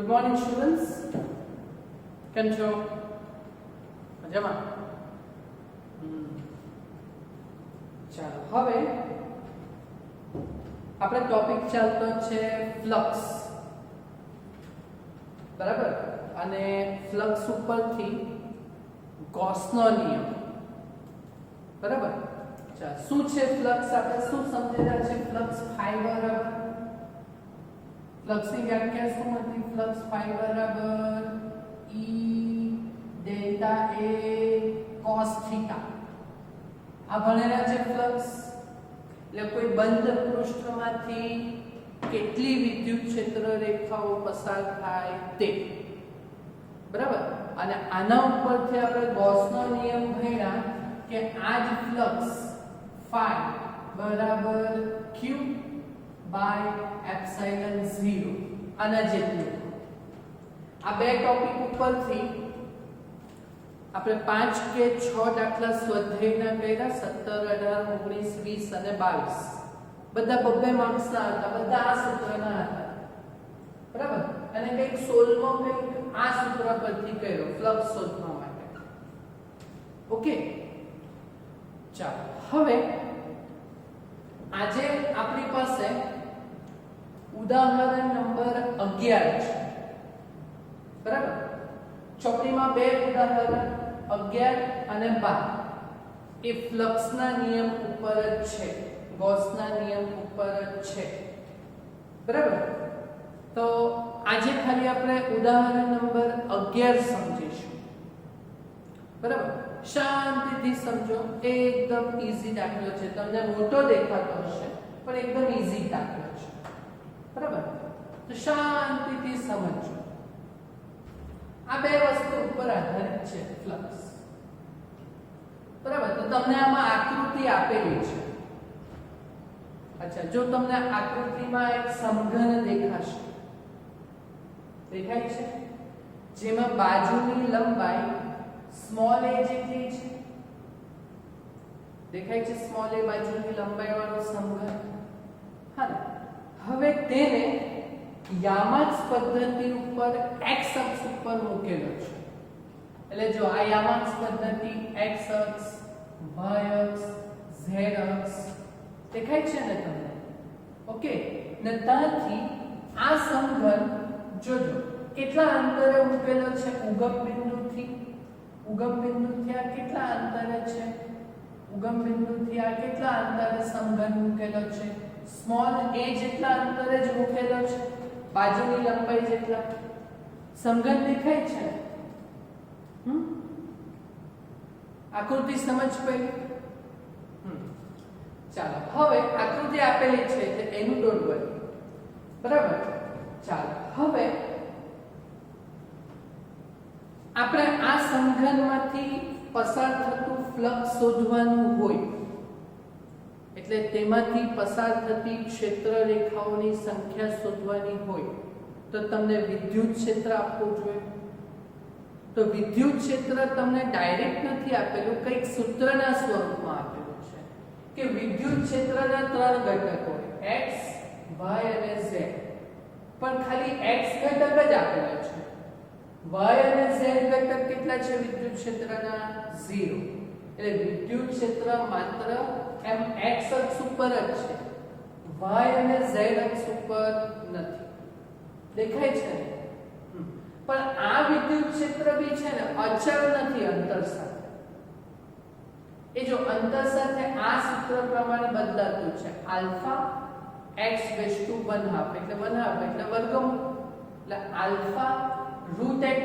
Good morning, students. કેમ છો? મજામાં? ચાલો હવે આપણે ટોપિક ચાલતો છે ફ્લક્સ, બરાબર? અને ફ્લક્સ ઉપરથી ગોસનો નિયમ, બરાબર? ચાલો શું છે ફ્લક્સ? આપણે શું સમજી રહ્યા છે? ફ્લક્સ ફાઈ બરાબર ફ્લક્સની વ્યાખ્યા શું હતી? ફ્લક્સ ફાઈ બરાબર E delta A cos theta. આ ભણેલા છે ફ્લક્સ. એટલે કોઈ બંધ પૃષ્ઠમાંથી કેટલી વિદ્યુત ક્ષેત્ર રેખાઓ પસાર થાય તે, બરાબર? અને આના ઉપરથી આપણે ગોસનો નિયમ ભણ્યા કે આ જ ફ્લક્સ ફાઈ બરાબર q બાય એપ્સિલોન 0 આના જેટલું. આ બે ટોપિક ઉપરથી આપણે 5 કે 6 દાખલા સ્વાધ્યાયના કર્યા. 17, 18, 19, 20 અને 22 બધા બબ્બે માર્ક્સના હતા. બધા આ સૂત્રના હતા, બરાબર? અને કંઈક 16મો કંઈક આ સૂત્ર પરથી કર્યો ફ્લક્સ શોધવા માટે. ઓકે, ચાલો હવે આજે આપણી પાસે ઉદાહરણ નંબર 11 છે, બરાબર? ચોપડીમાં બે ઉદાહરણ 11 અને 12 એ ફ્લક્સના નિયમ ઉપર જ છે, ગોસના નિયમ ઉપર જ છે, બરાબર? તો આજે ખાલી આપણે ઉદાહરણ નંબર 11 સમજીશું, બરાબર? શાંતિથી સમજો. એકદમ ઈઝી દાખલો છે. તમને મોટો દેખાતો હશે પણ એકદમ ઈઝી દાખલો છે, બરાબર? તો શાંતિથી સમજો. આ બે વસ્તુ ઉપર આધારિત છે ફ્લક્સ, બરાબર? તો તમને આમાં આકૃતિ આપેલી છે. અચ્છા, જો તમને આકૃતિમાં એક સમઘન દેખાશે, દેખાય છે? જેમાં બાજુની લંબાઈ સ્મોલ a જેટલી છે, દેખાય છે? સ્મોલ a બાજુની લંબાઈ વાળો સમઘન. હા, હવે તેને યામાક્સ પદ્ધતિ ઉપર x અક્ષ ઉપર મૂકેલો છે. એટલે જો આ યામાક્સ પદ્ધતિ x અક્ષ, y અક્ષ, z અક્ષ દેખાય છે ને તમને? ઓકે, ને ત્યાંથી આ સમઘન જોજો કેટલા અંતરે મૂકેલો છે. ઉગમ બિંદુથી આ કેટલા અંતરે છે? ઉગમ બિંદુથી આ કેટલા અંતરે સમઘન મૂકેલો છે? સ્મોલ a જેટલા અંતરે જ મૂકેલો છે, બાજુની લંબાઈ જેટલા. સમઘન દેખાય છે? આકૃતિ સમજ પડી? ચાલો હવે આકૃતિ આપેલી છે એટલે એનું ડોન્ટ વરી, બરાબર? ચાલો હવે આપણે આ સમઘનમાંથી પસાર થતું ફ્લક્સ શોધવાનું હોય, એટલે તેમાંથી પસાર થતી ક્ષેત્ર રેખાઓની સંખ્યા શોધવાની હોય તો તમને વિદ્યુત ક્ષેત્ર આપવું જોઈએ. તો વિદ્યુત ક્ષેત્ર તમને ડાયરેક્ટ નથી આપેલું, કંઈક સૂત્રના સ્વરૂપમાં આપેલું છે કે વિદ્યુત ક્ષેત્રના 3 ઘટકો x, y અને z. પણ ખાલી x ઘટક જ આપેલો છે. y અને z ઘટક કેટલા છે વિદ્યુત ક્ષેત્રના? 0. એટલે વિદ્યુત ક્ષેત્ર માત્ર એમ x અક્ષ ઉપર જ છે, y અને z અક્ષ ઉપર નથી. દેખાય છે? પણ આ વિદ્યુત ક્ષેત્ર બી છે ને અચળ નથી અંતર સાથે. એ જો અંતર સાથે આ સૂત્ર પ્રમાણે બદલાતું છે. આલ્ફા x ⁻1/2 એટલે 1/2 એટલે વર્ગમૂળ. એટલે આલ્ફા √x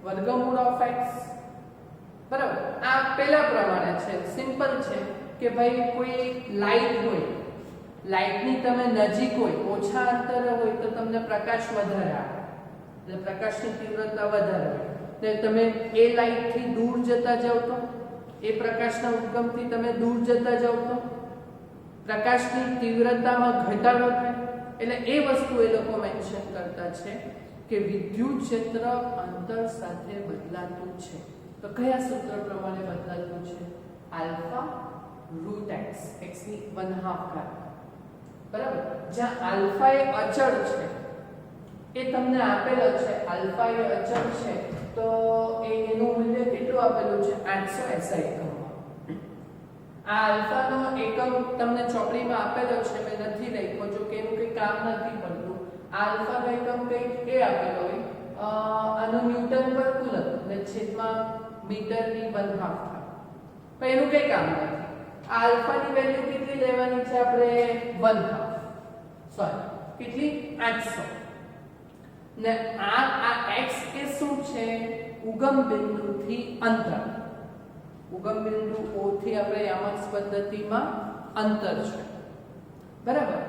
વર્ગમૂળ ઓફ x, બરાબર? આ પહેલા પ્રમાણે છે, સિમ્પલ છે કે ભાઈ કોઈ લાઈટ હોય, લાઈટની તમે નજીક હોય, ઓછા અંતરે હોય તો તમને પ્રકાશ વધારે આવે, એટલે પ્રકાશની તીવ્રતા વધારે હોય. તો તમે એ લાઈટથી દૂર જતા જાવ તો, એ પ્રકાશના ઉદ્ગમથી તમે દૂર જતા જાવ તો પ્રકાશની તીવ્રતામાં ઘટાડો થાય. એટલે એ વસ્તુ એ લોકો મેન્શન કરતા છે કે વિદ્યુત ક્ષેત્ર અંતર સાથે બદલાતું છે. તો કયા સૂત્ર પ્રમાણે બદલાતું છે? આલ્ફા √x, x ની 1/2 ઘાત, બરાબર? જ્યાં આલ્ફા એ અચળ છે એ તમને આપેલો છે, આલ્ફા એ અચળ છે, તો એનું મૂલ્ય કેટલું આપેલું છે? 800 SI એકમમાં. આ આલ્ફાનો એકમ તમને ચોપડીમાં આપેલો છે, મેં નથી લખ્યો, જો કે એનું કંઈ કામ નથી પડતું. આ આલ્ફાનો એકમ કંઈક એ આપેલો હોય, આનું ન્યૂટન પર કુલમ અને છેદમાં મીટરની 1/2 થાય, પણ એનું કંઈ કામ નથી. આ આલ્ફાની વેલ્યુ કેટલી લેવાની છે આપણે? 1/2, સોરી કેટલી? 800. ને આ x એ શું છે? ઉગમ બિંદુથી અંતર. ઉગમ બિંદુ O થી આપણે યામક પદ્ધતિમાં અંતર છે, બરાબર?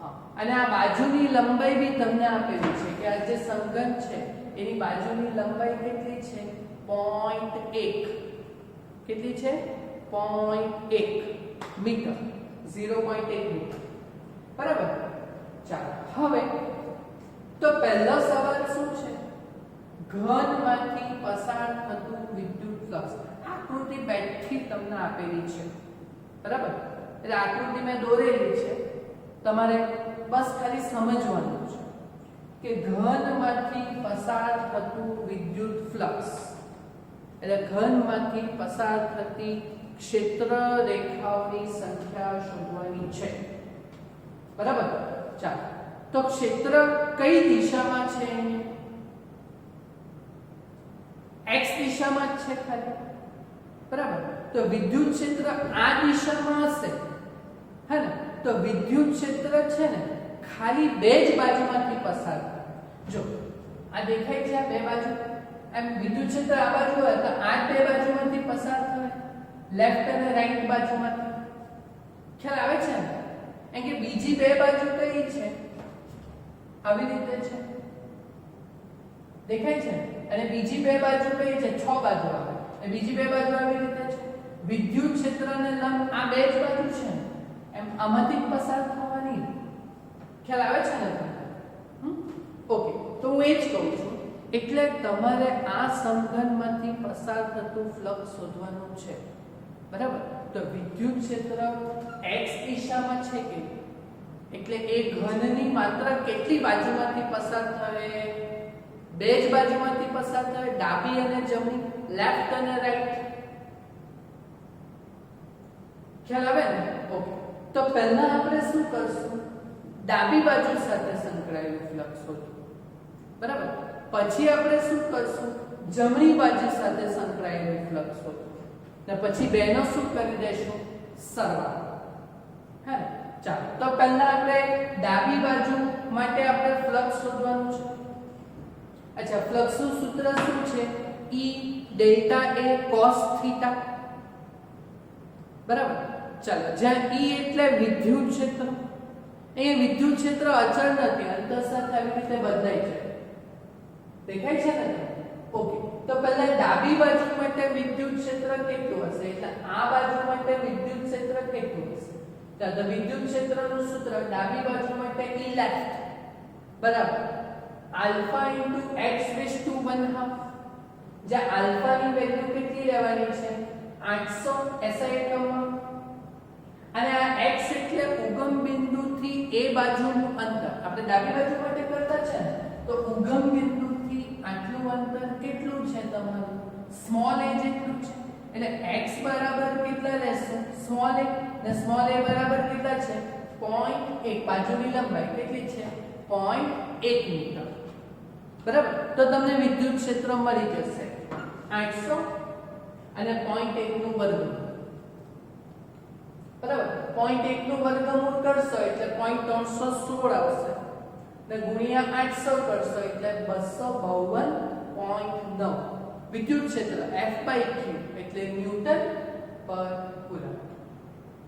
હા. અને આ બાજુની લંબાઈ બી તમને આપેલી છે કે આ જે સમઘન છે એની બાજુની લંબાઈ કેટલી છે? 0.1. કેટલી છે? 0.1 મીટર. 0.1 મીટર, બરાબર? ચાલો હવે તો પહેલો સવાલ શું છે? ઘનમાંથી પસાર થતું વિદ્યુત ફ્લક્સ. આકૃતિ બેઠી તમને આપેલી છે, બરાબર? એટલે આકૃતિ મેં દોરેલી છે, તમારે બસ ખાલી સમજવાનું છે કે ઘનમાંથી પસાર થતું વિદ્યુત ફ્લક્સ એટલે ઘનમાંથી પસાર થતી ક્ષેત્ર રેખાઓની સંખ્યા શોધવાની છે, બરાબર? ચાલો તો ક્ષેત્ર કઈ દિશામાં છે? x દિશામાં જ છે ખાલી, બરાબર? તો વિદ્યુત ક્ષેત્ર આ દિશામાં હશે, હે ને? તો વિદ્યુત ક્ષેત્ર છે ને ખાલી બે જ બાજુમાંથી પસાર થાય. જો આ દેખાય છે, આ બે બાજુ, એમ વિદ્યુત ક્ષેત્ર આ બાજુ હોય તો આ બે બાજુમાંથી પસાર થાય, લેફ્ટ અને રાઈટ બાજુમાંથી. ખ્યાલ આવે છે ને? એમ કે બીજી બે બાજુ કઈ છે? આવી રીતે છે, દેખાય છે? અને બીજી બે બાજુ કઈ છે? 6 બાજુ આવે, અને બીજી બે બાજુ આવી રીતે છે. વિદ્યુત ક્ષેત્રને લંબ આ બે જ બાજુ છે, એમ આમાંથી જ પસાર થવાની. ખ્યાલ આવે છે ને તમને? ઓકે, તો હું એ જ કહું છું, એટલે તમારે આ સમઘનમાંથી પસાર થતું ફ્લક્સ શોધવાનું છે, બરાબર? તો વિદ્યુત ક્ષેત્ર x દિશામાં છે કે એટલે એ ઘનની માત્ર કેટલી બાજુમાંથી પસાર થાય? બે જ બાજુમાંથી પસાર થાય, ડાબી અને જમણી, લેફ્ટ અને રાઈટ. ખ્યાલ આવે ને? ઓકે, તો પહેલા આપણે શું કરશું? ડાબી બાજુ સાથે સંકળાયેલું ફ્લક્સ શોધવું, બરાબર? પછી આપણે શું કરશું? જમણી બાજુ સાથે સંકળાયેલું ફ્લક્સ શોધવું, ને પછી બેનો શું કરી દેશું? સરવાળો. હે ને? ચાલો તો પહેલા આપણે ડાબી બાજુ માટે આપણે ફ્લક્સ શોધવાનું છે. અચ્છા, ફ્લક્સનું સૂત્ર શું છે? E ડેલ્ટા A cos θ, બરાબર? ચાલો, જ્યાં E એટલે વિદ્યુત ક્ષેત્ર, એ વિદ્યુત ક્ષેત્ર અચળ નથી, અંતર સાથે આવી રીતે બદલાય છે, દેખાય છે ને? ઓકે, તો પહેલા ડાબી બાજુ માટે વિદ્યુત ક્ષેત્ર કેટલું હશે? એટલે આ બાજુ માટે વિદ્યુત ક્ષેત્ર કેટલું હશે? તો વિદ્યુત ક્ષેત્રનું સૂત્ર ડાબી બાજુ માટે E લેફ્ટ, બરાબર? Alpha into x raise to 1/2, જ્યાં આલ્ફાની વેલ્યુ કેટલી લેવાની છે? 800 SI એકમમાં. અને આ x એટલે ઉગમ બિંદુથી એ બાજુનું અંતર. આપણે ડાબી બાજુ માટે કરતા છે ને, તો ઉગમ બિંદુથી આટલું અંતર કેટલું છે તમારું? સ્મોલ a જેટલું છે. એટલે x બરાબર કેટલા લેશું? સ્મોલ a, ને સ્મોલ a બરાબર કેટલા છે? 0.1. બાજુની લંબાઈ કેટલી છે? 0.1 મીટર, બરાબર? તો તમને વિદ્યુત ક્ષેત્ર મળી જશે 800 અને 0.1 નું વર્ગમૂળ, બરાબર? 0.1 નું વર્ગમૂળ કરશો એટલે 0.316 આવશે, ને ગુણ્યા 800 કરશો એટલે 252.9. વિદ્યુત ક્ષેત્ર F/q એટલે ન્યૂટન પર કુલમ.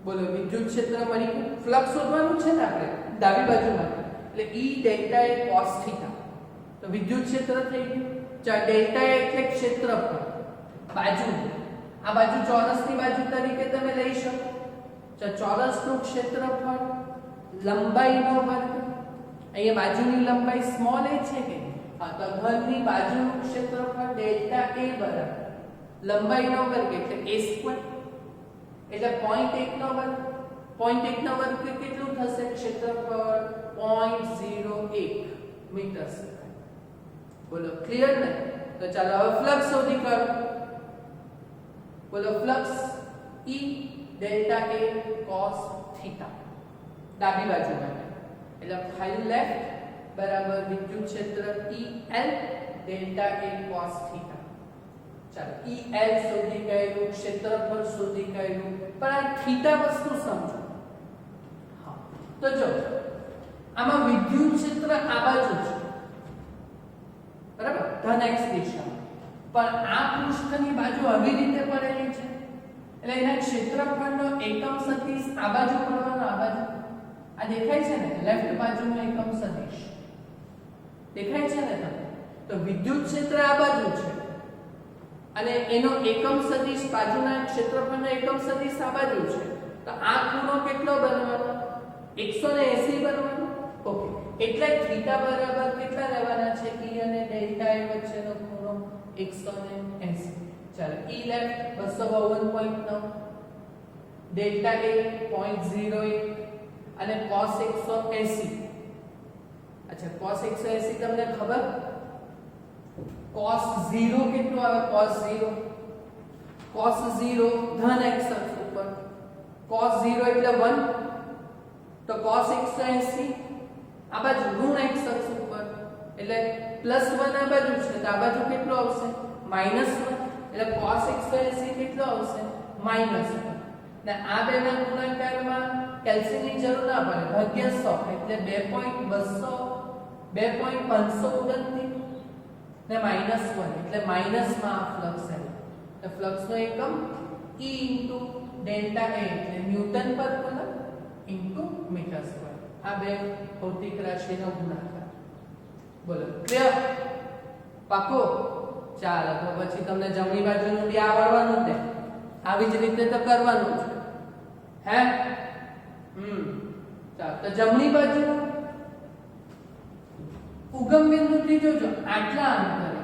બોલો, વિદ્યુત ક્ષેત્ર મળી ગયું. ફ્લક્સ શોધવાનું છે ને આપણે ડાબી બાજુમાં, એટલે E ડેલ્ટા A cos θ. તો વિદ્યુત ક્ષેત્ર થઈ ગયું. ચાલ, ડેલ્ટા A એટલે ક્ષેત્રફળ, બાજુ. આ બાજુ ચોરસની બાજુ તરીકે તમે લઈ શકો. ચાલ, ચોરસનું ક્ષેત્રફળ, લંબાઈનો વર્ગ. અહીંયા બાજુની લંબાઈ સ્મોલ a છે કે? હા, તો ઘનની બાજુનું ક્ષેત્રફળ ડેલ્ટા A બરાબર લંબાઈનો વર્ગ એટલે a સ્ક્વેર, એટલે 0.1 નો વર્ગ. 0.1 નો વર્ગ કેટલું થશે? ક્ષેત્રફળ 0.01. Metre square. બોલો ક્લિયર ને? તો ચાલો હવે ફ્લક્સ શોધી કાઢો. બોલો flux E delta A cos theta ડાબી બાજુ માટે એટલે ફાઈવ લેફ્ટ બરાબર વિદ્યુત ક્ષેત્ર EL delta A cos theta. ચાલો EL શોધી કાઢ્યું, ક્ષેત્રફળ શોધી કાઢ્યું, પણ આ થીટા વસ્તુ સમજો. હા તો જો આમાં વિદ્યુત ક્ષેત્ર આ બાજુ છે બરાબર ધન x દિશામાં, પણ આ પૃષ્ઠની બાજુ આવી રીતે પડેલી છે એટલે એના ક્ષેત્રફળનો એકમ સદિશ આ બાજુ પડવાનો, આ બાજુ આ દેખાય છે ને લેફ્ટ બાજુનો એકમ સદિશ દેખાય છે ને તમને? તો વિદ્યુત ક્ષેત્ર આ બાજુ છે અને એનો એકમ સદિશ બાજુના ક્ષેત્રફળનો એકમ સદિશ આ બાજુ છે, તો આ ખૂણો કેટલો બનવાનો? 180 બનવાનો. ઓકે, એટલે થીટા બરાબર કેટલા લેવાના છે? E અને ડેલ્ટા A વચ્ચેનો ખૂણો 180. ચાલો E લેફ્ટ 252.9, ડેલ્ટા A 0.08 અને cos 180. અચ્છા cos 180 તમને ખબર? cos 0 કેટલું આવે? cos 0 ધન x અક્ષ ઉપર, cos 0 એટલે 1, તો cos 180 આ બાજુ ઋણ x અક્ષ ઉપર એટલે +1 આ બાજુ છે, તો આ બાજુ કેટલું આવશે? -1, એટલે cos 180 કેટલો આવશે? -1. ને આ બેના ગુણાકારમાં કેલ્સીની જરૂર ના પડે, ભાગ્યા 100 એટલે 2.529 ને -1 એટલે માઈનસમાં આ ફ્લક્સ આવે. તો ફ્લક્સનો એકમ E ડેલ્ટા A એટલે ન્યૂટન પર કુલમ મીટર સ્ક્વેર. આ બે ભૌતિક રાશિનો ગુણાકાર. બોલો ક્લિયર? પાકો? ચાલો તો પછી તમને જમણી બાજુનું બી આવડવાનું છે, આવી જ રીતે તો કરવાનું છે હે. ચાલો તો જમણી બાજુ ઉગમ બિંદુથી જોજો આટલા અંતરે છે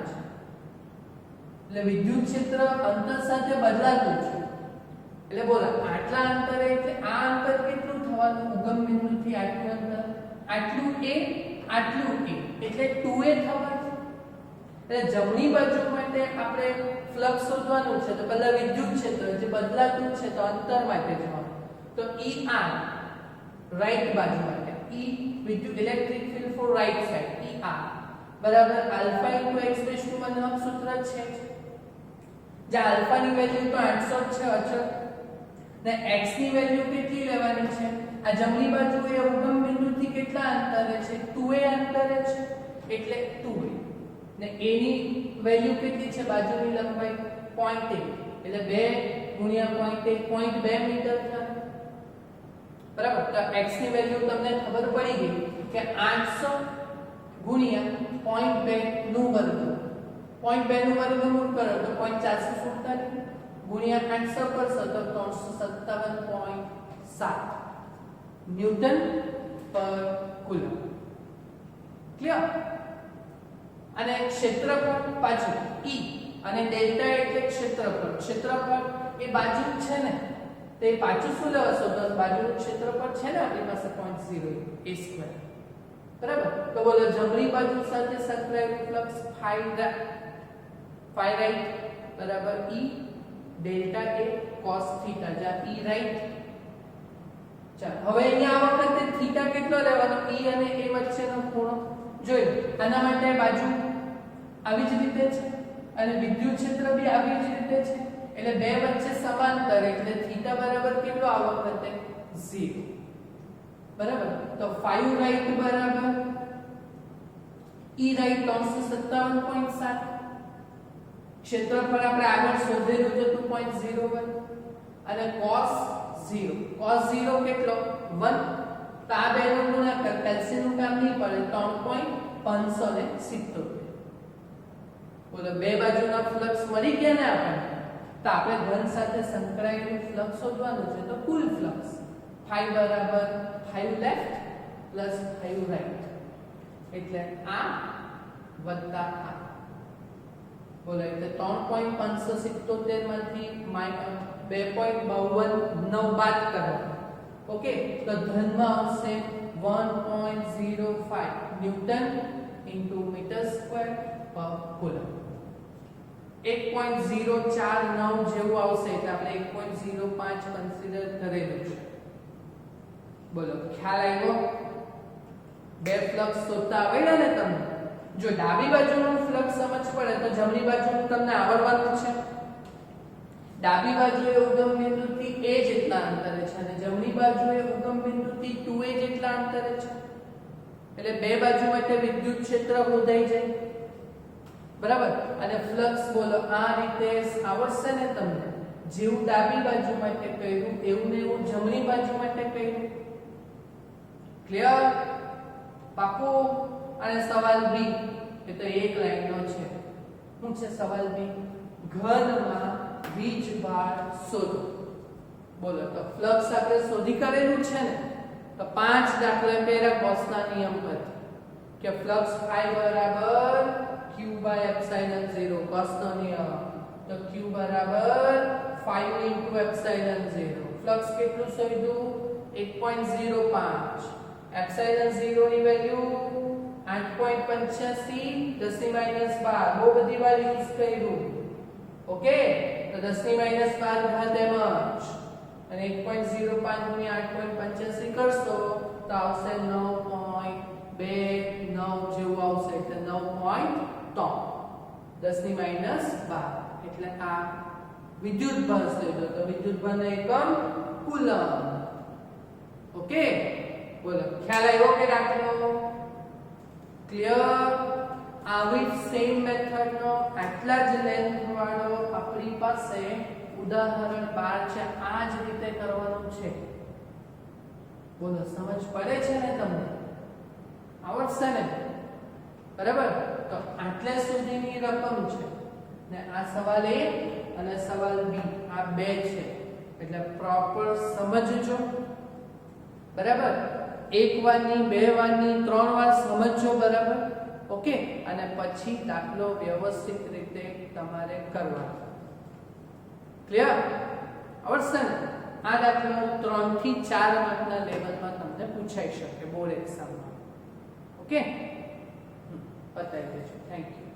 એટલે વિદ્યુત ક્ષેત્ર અંતર સાથે બદલાતું છે. એટલે બોલો આટલા અંતરે એટલે આ અંતર કેટલું થવાનું? ઉગમ બિંદુથી આટલું અંતર, આટલું A આટલું A એટલે 2A થવાનું. એટલે જમણી બાજુ માટે આપણે ફ્લક્સ શોધવાનું છે, તો પહેલા વિદ્યુત ક્ષેત્ર જે બદલાતું છે તો અંતર માટે જવાનું. તો ER રાઈટ બાજુ માટે E વિદ્યુત electric field for right side ER બરાબર આલ્ફા * x ⁻1 સૂત્ર છે, જ્યાં આલ્ફા ની વેલ્યુ તો 800 છે અચળ, ને x ની વેલ્યુ કેટલી લેવાની છે? આ જમણી બાજુ એ ઉગમ બિંદુથી કેટલા અંતરે છે? 2A અંતરે છે એટલે 2A, ને a ની વેલ્યુ કેટલી છે? બાજુની લંબાઈ 0.1 એટલે 2 * 0.1 0.2 મીટર થાય બરાબર. તો x ની વેલ્યુ તમને ખબર પડી ગઈ કે 800 * 0.2 નું વર્ગ, 0.2 નું વર્ગમૂળ કરો તો 0.447 * 800 કરશો તો 357.7 ન્યૂટન પર કુલમ. ક્લિયર? અને ક્ષેત્રફળ પાછું E અને ડેલ્ટા એટલે ક્ષેત્રફળ, ક્ષેત્રફળ એ બાજુ છે ને તે પાછું શું લેવાશો? તો બાજુનું ક્ષેત્રફળ છે ને આપણી પાસે 0.08 A². બરાબર. તો બોલો જમણી બાજુ સાથે સંકળાયેલું ફ્લક્સ ફાઈ રાઈટ બરાબર E delta A cos theta, જ્યાં E રાઈટ. ચાલો હવે અહીંયા આ વખતે થીટા કેટલો લેવાનો? E અને A વચ્ચેનો ખૂણો જોઈ. આના માટે બાજુ આવી જ રીતે છે અને વિદ્યુત ક્ષેત્ર બી આવી જ રીતે છે એટલે બે વચ્ચે સમાંતર એટલે થીટા બરાબર કેટલો આ વખતે? 0. બરાબર. તો 5 રાઈટ બરાબર E રાઈટ 357.7. ક્ષેત્રફળ આપણે આગળ શોધેલું છે 2.01 અને cos 0 કેટલો? 1. તો આ બેનો ગુણાકાર કેલ્સીનું કામ નહીં પડે 3.570. બોલો બે બાજુના ફ્લક્સ મળી ગયા ને આપણને, તો આપણે ધન સાથે સંકળાયેલું ફ્લક્સ શોધવાનું છે. તો કુલ ફ્લક્સ 5 બરાબર 5 લેફ્ટ પ્લસ 5 રાઈટ એટલે આ વત્તા આ. બોલો એટલે 3.577 માંથી 2.52 બાદ કરો. ઓકે, તો ધનમાં આવશે 1.05 newton into meter square per coulomb. 1.049 જેવું આવશે એટલે આપણે 1.05 કન્સિડર કરેલું છે. બોલો ખ્યાલ આવ્યો? બે ફ્લક્સ શોધતા આવડ્યા ને તમને? જો ડાબી બાજુનું ફ્લક્સ સમજ પડે તો જમણી બાજુનું તમને આવડવાનું છે. ડાબી બાજુએ ઉગમ બિંદુથી a જેટલા અંતરે છે અને જમણી બાજુએ ઉગમ બિંદુથી 2a જેટલા અંતરે છે. એટલે બે બાજુ માટે વિદ્યુત ક્ષેત્ર શોધાઈ જાય. બરાબર? અને ફ્લક્સ બોલો આ રીતે આવશે ને તમને. જેવું ડાબી બાજુ માટે કર્યું એવું ને એવું જમણી બાજુ માટે કર્યું. ક્લિયર? પાકું? અને સવાલ બી એ તો એક લાઈનનો છે. શું છે સવાલ બી? ઘનમાં વીજભાર શોધો. બોલો તો ફ્લક્સ આપણે શોધી કરેલું છે ને, તો 5 દાખલા પહેલા ગૌસના નિયમ પરથી કે ફ્લક્સ I બરાબર q બાય એપ્સિલોન 0 ગૌસનો નિયમ. તો q બરાબર 5 into એપ્સિલોન 0. ફ્લક્સ કેટલું શોધ્યું? 1.05. એપ્સિલોન 0 ની વેલ્યુ 8.85 10 ની માઈનસ 12. બહુ બધી વાર યુઝ કર્યું. ઓકે, તો 10 ની માઈનસ 12 ઘાત એમ જ. અને 1.05 ની 8.85 કરશો તો આવશે 9.29 જેવું આવશે. એટલે 9.3 10 ની માઈનસ 12. એટલે આ વિદ્યુત ભાર શોધ્યો. તો વિદ્યુત ભારનો એકમ કુલમ. ઓકે, બોલો ખ્યાલ આવ્યો કે દાખલો? ક્લિયર? આવી સેમ મેથડ નો આટલા જ લેન્થ વાળો આપણી પાસે ઉદાહરણ 12 છે. આ જ રીતે કરવાનું છે. બોલો સમજ પડે છે ને તમને? આવડશે ને? બરાબર? તો આટલા સુધીની રકમ છે ને આ સવાલ A અને સવાલ B આ બે છે. એટલે પ્રોપર સમજજો. બરાબર? એક વારની, બે વારની, 3 વાર સમજજો. બરાબર? ઓકે, અને પછી દાખલો વ્યવસ્થિત રીતે તમારે કરવાનો. ક્લિયર? આવડશે ને? આ દાખલો 3 થી 4 માર્કના લેવલમાં તમને પૂછાઈ શકે બોર્ડ એક્ઝામમાં. ઓકે, બતાવી દેજો. Thank you.